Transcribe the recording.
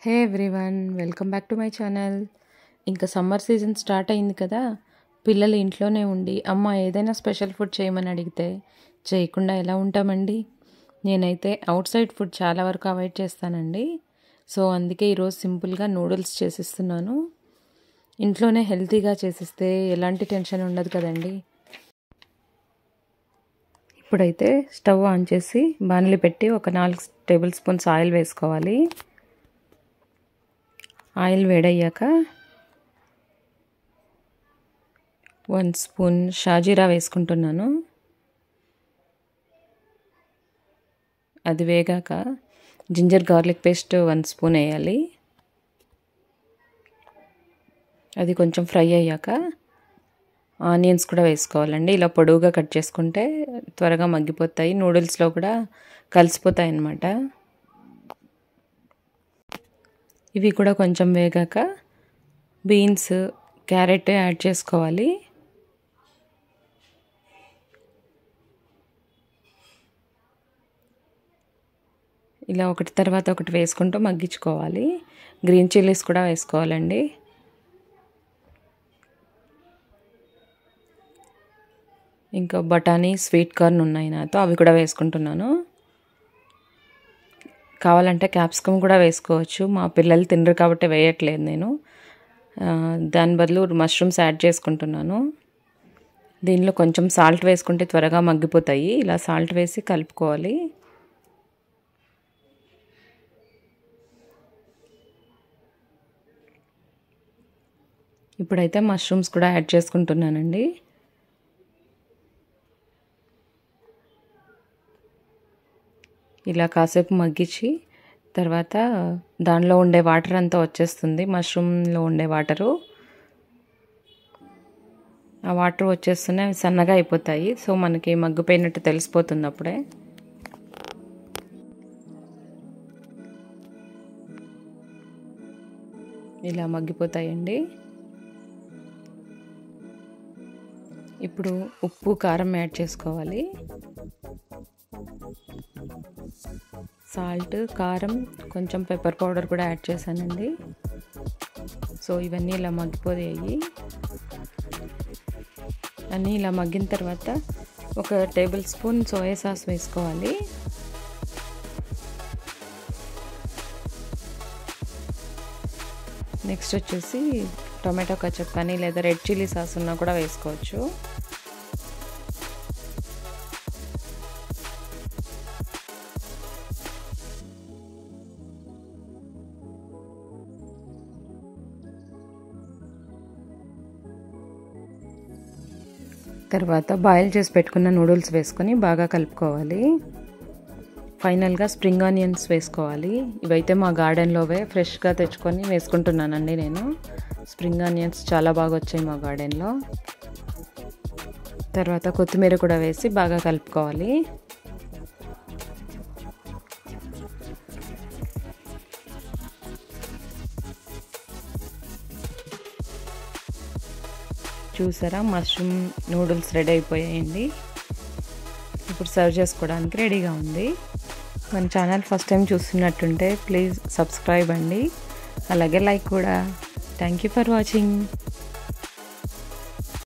Hey everyone, welcome back to my channel. ఇంకా summer season start అయింది కదా. పిల్లలు ఇంట్లోనే ఉండి అమ్మ ఏదైనా స్పెషల్ ఫుడ్ చేయమని అడిగితే చేయకుండా ఎలా ఉంటామండి. నేనైతే అవుట్ సైడ్ ఫుడ్ చాలా వరకు అవాయిడ్ చేస్తానండి. సో అందుకే ఈరోజు సింపుల్గా నూడిల్స్ చేసిస్తున్నాను. ఇంట్లోనే హెల్తీగా చేసిస్తే ఎలాంటి టెన్షన్ ఉండదు కదండి. ఇప్పుడైతే స్టవ్ ఆన్ చేసి బాణలి పెట్టి ఒక 4 టేబుల్ స్పూన్స్ ఆయిల్ వేసుకోవాలి. ఆయిల్ వేడయ్యాక 1 స్పూన్ షాజీరా వేసుకుంటున్నాను. అది వేగాక జింజర్ గార్లిక్ పేస్ట్ 1 స్పూన్ వేయాలి. అది కొంచెం ఫ్రై అయ్యాక ఆనియన్స్ కూడా వేసుకోవాలండి. ఇలా పొడవుగా కట్ చేసుకుంటే త్వరగా మగ్గిపోతాయి, నూడిల్స్లో కూడా కలిసిపోతాయి అన్నమాట. ఇవి కూడా కొంచెం వేగాక బీన్స్, క్యారెట్ యాడ్ చేసుకోవాలి. ఇలా ఒకటి తర్వాత ఒకటి వేసుకుంటూ మగ్గించుకోవాలి. గ్రీన్ చిల్లీస్ కూడా వేసుకోవాలండి. ఇంకా బఠానీ, స్వీట్ కార్న్ ఉన్నాయి నాతో, అవి కూడా వేసుకుంటున్నాను. కావాలంటే క్యాప్సికమ్ కూడా వేసుకోవచ్చు. మా పిల్లలు తినరు కాబట్టి వేయట్లేదు నేను. దాని బదులు మష్రూమ్స్ యాడ్ చేసుకుంటున్నాను. దీనిలో కొంచెం సాల్ట్ వేసుకుంటే త్వరగా మగ్గిపోతాయి. ఇలా సాల్ట్ వేసి కలుపుకోవాలి. ఇప్పుడైతే మష్రూమ్స్ కూడా యాడ్ చేసుకుంటున్నానండి. ఇలా కాసేపు మగ్గించి తర్వాత దానిలో ఉండే వాటర్ అంతా వచ్చేస్తుంది. మష్రూమ్లో ఉండే వాటరు, ఆ వాటర్ వచ్చేస్తూనే అవి సన్నగా అయిపోతాయి. సో మనకి మగ్గిపోయినట్టు తెలిసిపోతుంది అప్పుడే. ఇలా మగ్గిపోతాయండి. ఇప్పుడు ఉప్పు, కారం యాడ్ చేసుకోవాలి. సాల్ట్, కారం, కొంచెం పెప్పర్ పౌడర్ కూడా యాడ్ చేశానండి. సో ఇవన్నీ ఇలా మగ్గిపోయాయి. అన్నీ ఇలా మగ్గిన తర్వాత 1 టేబుల్ స్పూన్ సోయా సాస్ వేసుకోవాలి. నెక్స్ట్ వచ్చేసి టొమాటో కచప్ కానీ లేదా రెడ్ చిల్లీ సాస్ ఉన్నా కూడా వేసుకోవచ్చు. తర్వాత బాయిల్ చేసి పెట్టుకున్న నూడిల్స్ వేసుకొని బాగా కలుపుకోవాలి. ఫైనల్గా స్ప్రింగ్ ఆనియన్స్ వేసుకోవాలి. ఇవైతే మా గార్డెన్లోవే ఫ్రెష్గా తెచ్చుకొని వేసుకుంటున్నానండి నేను. స్ప్రింగ్ ఆనియన్స్ చాలా బాగా వచ్చాయి మా గార్డెన్లో. తర్వాత కొత్తిమీర కూడా వేసి బాగా కలుపుకోవాలి. చూసారా, మష్రూమ్ నూడిల్స్ రెడీ అయిపోయాయండి. ఇప్పుడు సర్వ్ చేసుకోవడానికి రెడీగా ఉంది. మన ఛానల్ ఫస్ట్ టైం చూస్తున్నట్టుంటే ప్లీజ్ సబ్స్క్రైబ్ అండి, అలాగే లైక్ కూడా. Thank you for watching.